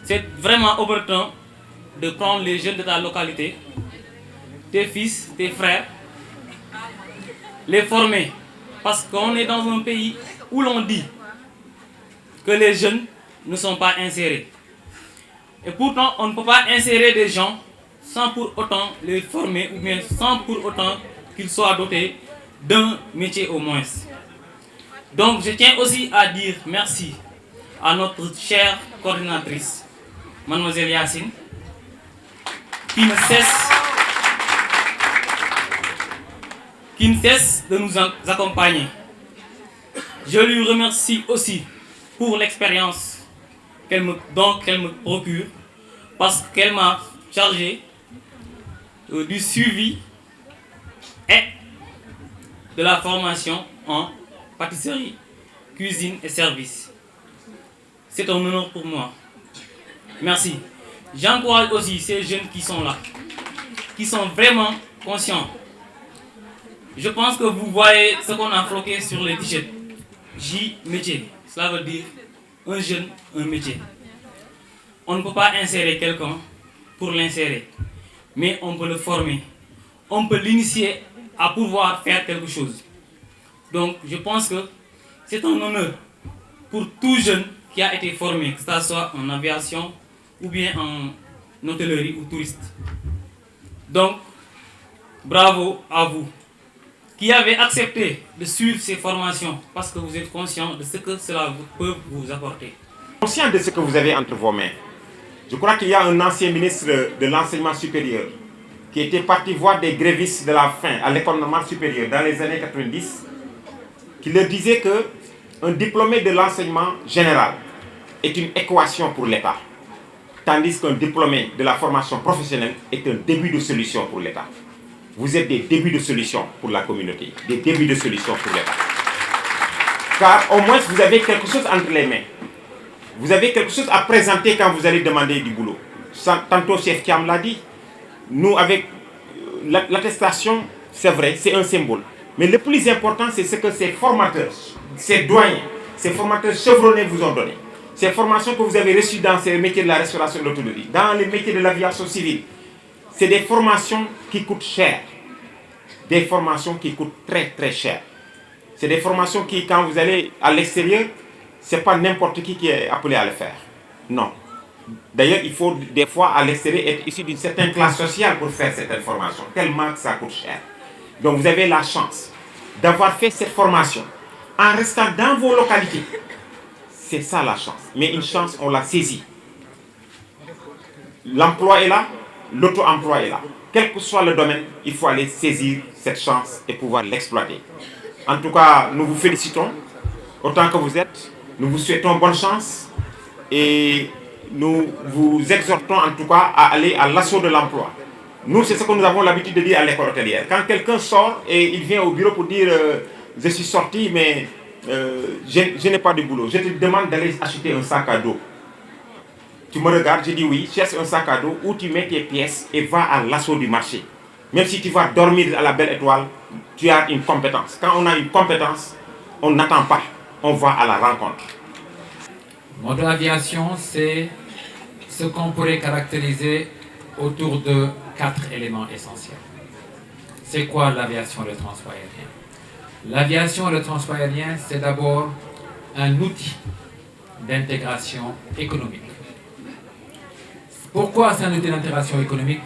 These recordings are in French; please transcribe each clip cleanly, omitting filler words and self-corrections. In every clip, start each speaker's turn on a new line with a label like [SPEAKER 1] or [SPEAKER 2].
[SPEAKER 1] C'est vraiment opportun de prendre les jeunes de ta localité, tes fils, tes frères, les former. Parce qu'on est dans un pays où l'on dit que les jeunes ne sont pas insérés. Et pourtant, on ne peut pas insérer des gens sans pour autant les former ou bien sans pour autant qu'ils soient dotés d'un métier au moins. Donc, je tiens aussi à dire merci à notre chère coordinatrice, Mademoiselle Yacine, qui ne cesse de nous accompagner. Je lui remercie aussi pour l'expérience qu'elle me procure, parce qu'elle m'a chargé du suivi et de la formation en pâtisserie, cuisine et service. C'est un honneur pour moi. Merci. J'encourage aussi ces jeunes qui sont là, qui sont vraiment conscients. Je pense que vous voyez ce qu'on a floqué sur les t-shirts. J métier. Cela veut dire un jeune, un métier. On ne peut pas insérer quelqu'un pour l'insérer, mais on peut le former. On peut l'initier à pouvoir faire quelque chose. Donc, je pense que c'est un honneur pour tout jeune qui a été formé, que ce soit en aviation ou bien en hôtellerie ou touriste. Donc, bravo à vous qui avez accepté de suivre ces formations parce que vous êtes conscient de ce que cela peut vous apporter.
[SPEAKER 2] Conscient de ce que vous avez entre vos mains. Je crois qu'il y a un ancien ministre de l'enseignement supérieur qui était parti voir des grévistes de la faim à l'école normale supérieure dans les années 90, qui leur disait qu'un diplômé de l'enseignement général est une équation pour l'État, tandis qu'un diplômé de la formation professionnelle est un début de solution pour l'État. Vous êtes des débuts de solution pour la communauté, des débuts de solution pour l'État. Car au moins vous avez quelque chose entre les mains. Vous avez quelque chose à présenter quand vous allez demander du boulot. Tantôt Chef Kiam l'a dit, nous avec l'attestation, c'est vrai, c'est un symbole. Mais le plus important, c'est ce que ces formateurs, ces doyens, ces formateurs chevronnés vous ont donné. Ces formations que vous avez reçues dans ces métiers de la restauration et de l'hôtellerie, dans les métiers de l'aviation civile, c'est des formations qui coûtent cher. Des formations qui coûtent très très cher. C'est des formations qui, quand vous allez à l'extérieur, ce n'est pas n'importe qui est appelé à le faire. Non. D'ailleurs, il faut des fois à l'extérieur être issu d'une certaine classe sociale pour faire cette formation, tellement que ça coûte cher. Donc vous avez la chance d'avoir fait cette formation en restant dans vos localités. C'est ça la chance. Mais une chance, on l'a saisie. L'emploi est là, l'auto-emploi est là. Quel que soit le domaine, il faut aller saisir cette chance et pouvoir l'exploiter. En tout cas, nous vous félicitons autant que vous êtes. Nous vous souhaitons bonne chance et nous vous exhortons en tout cas à aller à l'assaut de l'emploi. Nous, c'est ce que nous avons l'habitude de dire à l'école hôtelière. Quand quelqu'un sort et il vient au bureau pour dire je suis sorti mais je n'ai pas de boulot, je te demande d'aller acheter un sac à dos. Tu me regardes, je dis oui, cherche un sac à dos où tu mets tes pièces et va à l'assaut du marché. Même si tu vas dormir à la belle étoile, tu as une compétence. Quand on a une compétence, on n'attend pas, on va à la rencontre.
[SPEAKER 3] Mode aviation, c'est ce qu'on pourrait caractériser autour de 4 éléments essentiels. C'est quoi l'aviation et le transport aérien? L'aviation et le transport aérien, c'est d'abord un outil d'intégration économique. Pourquoi c'est un outil d'intégration économique?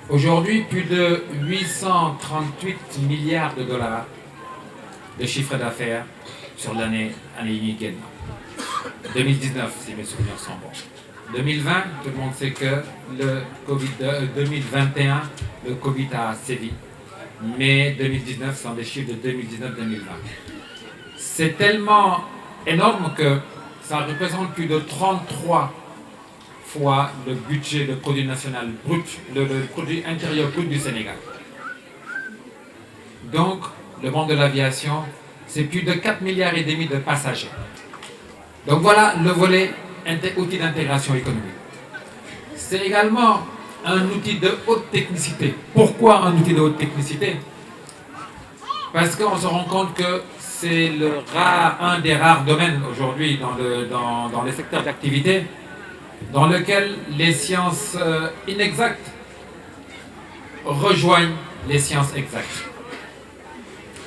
[SPEAKER 3] Aujourd'hui, plus de 838 milliards de dollars de chiffre d'affaires sur l'année 2019, si mes souvenirs sont bons. 2020, tout le monde sait que le Covid, 2021, le Covid a sévi. mais 2019 sont des chiffres de 2019-2020. C'est tellement énorme que ça représente plus de 33 fois le budget de produit national brut, le produit intérieur brut du Sénégal. Donc, le monde de l'aviation, c'est plus de 4,5 milliards de passagers. Donc voilà le volet outil d'intégration économique. C'est également un outil de haute technicité. Pourquoi un outil de haute technicité? Parce qu'on se rend compte que c'est un des rares domaines aujourd'hui dans les secteurs d'activité dans lequel les sciences inexactes rejoignent les sciences exactes.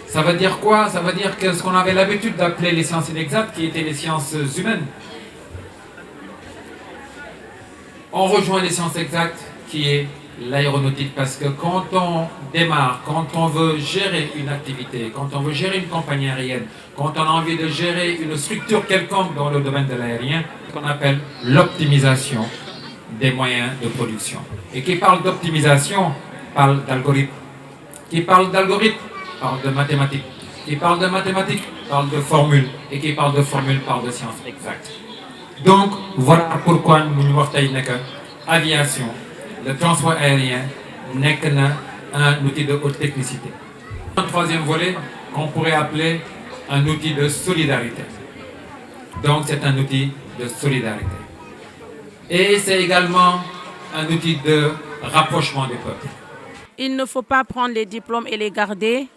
[SPEAKER 3] Ça veut dire quoi? Ça veut dire que ce qu'on avait l'habitude d'appeler les sciences inexactes, qui étaient les sciences humaines, on rejoint les sciences exactes, qui est l'aéronautique. Parce que quand on démarre, quand on veut gérer une activité, quand on veut gérer une compagnie aérienne, quand on a envie de gérer une structure quelconque dans le domaine de l'aérien, ce qu'on appelle l'optimisation des moyens de production. Et qui parle d'optimisation, parle d'algorithme. Qui parle d'algorithme, parle de mathématiques. Qui parle de mathématiques, parle de formules. Et qui parle de formules, parle de sciences exactes. Donc, voilà pourquoi nous avons aviation, le transport aérien n'est qu'un outil de haute technicité. Un troisième volet qu'on pourrait appeler un outil de solidarité. Donc, c'est un outil de solidarité. Et c'est également un outil de rapprochement des peuples.
[SPEAKER 4] Il ne faut pas prendre les diplômes et les garder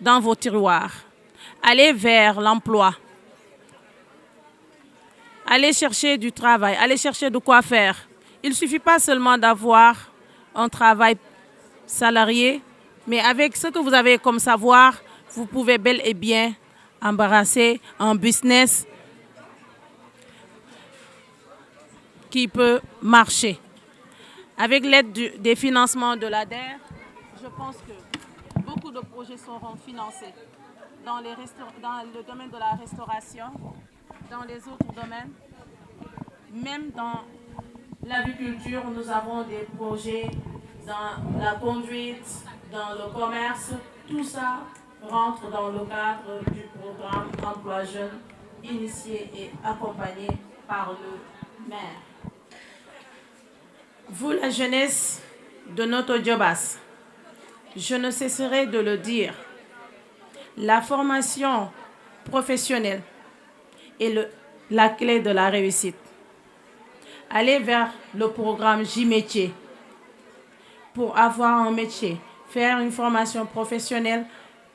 [SPEAKER 4] dans vos tiroirs. Allez vers l'emploi. Allez chercher du travail, allez chercher de quoi faire. Il ne suffit pas seulement d'avoir un travail salarié, mais avec ce que vous avez comme savoir, vous pouvez bel et bien embrasser un business qui peut marcher. Avec l'aide des financements de l'ADER, je pense que beaucoup de projets seront financés dans le domaine de la restauration, dans les autres domaines, même dans l'agriculture, nous avons des projets dans la conduite, dans le commerce. Tout ça rentre dans le cadre du programme Emploi Jeune, initié et accompagné par le maire. Vous, la jeunesse de notre Djobas, je ne cesserai de le dire, la formation professionnelle est la clé de la réussite. Allez vers le programme J-Métier pour avoir un métier, faire une formation professionnelle,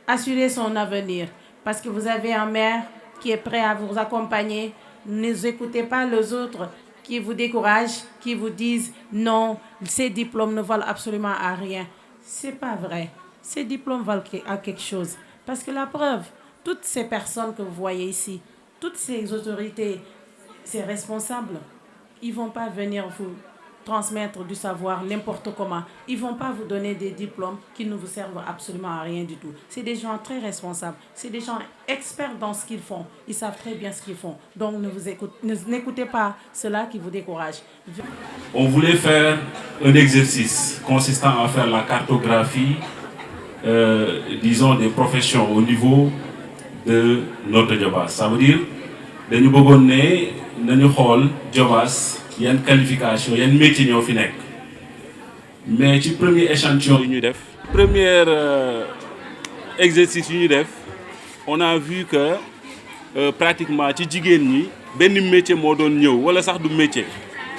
[SPEAKER 4] assurer son avenir. Parce que vous avez un maire qui est prêt à vous accompagner. Ne écoutez pas les autres qui vous découragent, qui vous disent non, ces diplômes ne valent absolument à rien. Ce n'est pas vrai. Ces diplômes valent à quelque chose. Parce que la preuve, toutes ces personnes que vous voyez ici, toutes ces autorités, ces responsables, ils ne vont pas venir vous transmettre du savoir n'importe comment. Ils ne vont pas vous donner des diplômes qui ne vous servent absolument à rien du tout. C'est des gens très responsables. C'est des gens experts dans ce qu'ils font. Ils savent très bien ce qu'ils font. Donc n'écoutez pas ceux-là qui vous découragent.
[SPEAKER 5] On voulait faire un exercice consistant à faire la cartographie, disons, des professions au niveau de notre Djobas. Ça veut dire que nous avons Djobas, il y a une qualification, il y a une métier ñoo fi nekk. Mais ci premier échantillon yi ñu def, premier exercice yi ñu def, on a vu que pratiquement ci jigéen ñi benn métier moo doon ñëw wala sax du métier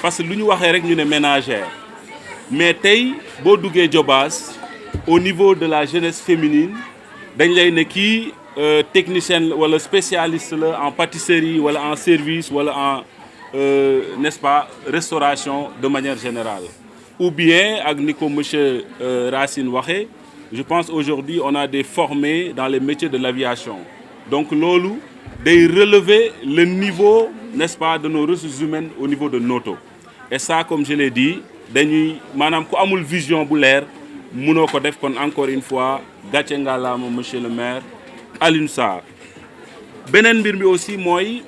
[SPEAKER 5] parce que lu ñu waxee rek ñu ne ménagère. Mais tey boo duggee Djobas au niveau de la jeunesse féminine dañ lay ne kii technicien wala spécialiste la en pâtisserie wala en service wala en n'est-ce pas, restauration de manière générale. Ou bien, avec monsieur Racine Wahe, je pense aujourd'hui on a des formés dans les métiers de l'aviation. Donc, lolo, de relever le niveau, n'est-ce pas, de nos ressources humaines au niveau de Noto. Et ça, comme je l'ai dit, madame, ko amul vision bu leer, mëno ko def kon encore une fois, gatché ngalama monsieur le maire, Alioune Sarr. Benen mbir mi aussi moy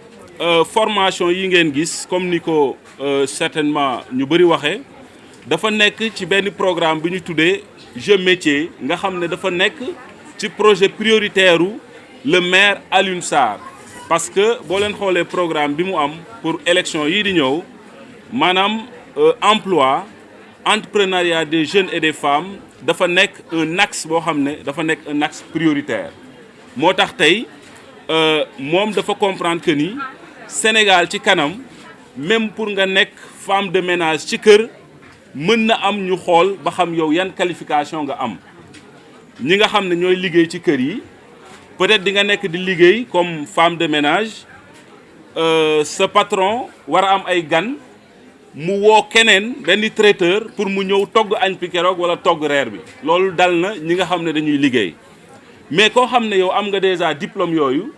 [SPEAKER 5] formation yi ngeen gis comme ni ko certainement ñu bari waxé dafa nekk ci benn programme bi ñu tuddee jeu métier nga xam ne dafa nekk ci projet prioritaire le maire Alioune Sarr parce que boo leen xoolee programme bi mu am pour élection yii di ñëw maanaam emploi entrepreneuriat des jeunes et des femmes dafa nekk un axe boo xam ne dafa nekk un axe prioritaire moo tax tey moom dafa comprendre que ni Sénégal ci kanam même pour nga nekk femme de ménage ci kër mën na am ñu xool ba xam yow yan qualification nga am ñi nga xam ne ñooy liggéey ci kër yi peut-être di nga nekk di liggéey comme femme de ménage sa patron war a am ay gan mu woo keneen benn traiteur pour mu ñëw togg añ pi keroog wala togg reer bi loolu dal na ñi nga xam ne dañuy liggéey mais koo xam ne yow am nga déjà diplôme yooyu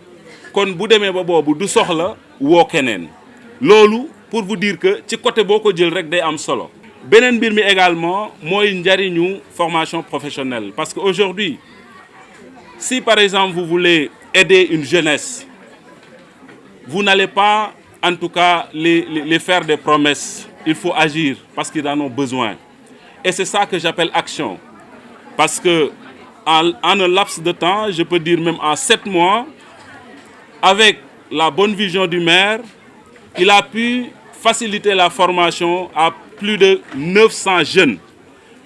[SPEAKER 5] kon bu demee ba boobu du soxla woo keneen loolu pour vous dire que ci côté boo ko jël rek day am solo beneen mbir mi également mooy njariñu formation professionnelle parce que aujourd'hui si par exemple vous voulez aider une jeunesse vous n'allez pas en tout cas les faire des promesses il faut agir parce qu'ils en ont besoin et c'est ça que j'appelle action parce que en un laps de temps je peux dire même en 7 mois avec la bonne vision du maire il a pu faciliter la formation à plus de 900 jeunes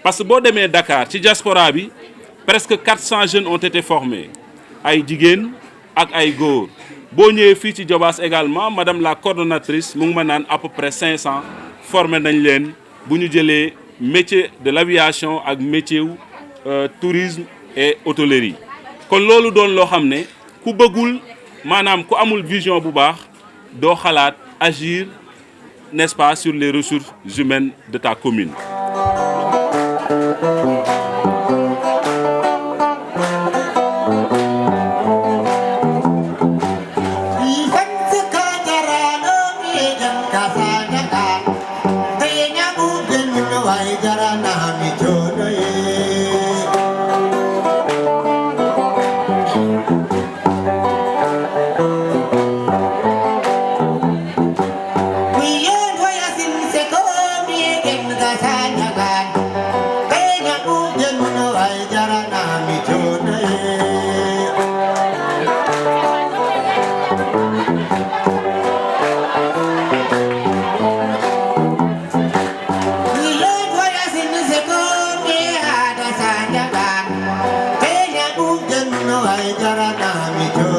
[SPEAKER 5] parce que boo demee Dakar ci diaspora bi presque 400 jeunes ont été formés ay jigéen ak ay góor boo ñëwee fii ci Diobass également madame la coordonnatrice mu ngi ma naan à peu près 500 formé nañ leen bu ñu jëlee métier de l'aviation ak métier wu tourisme et hôtellerie kon loolu doon loo xam ne ku bëggul maanaam ku amul vision bu baax doo xalaat agir n'est-ce pas sur les ressources humaines de ta commune.
[SPEAKER 6] Jarana mi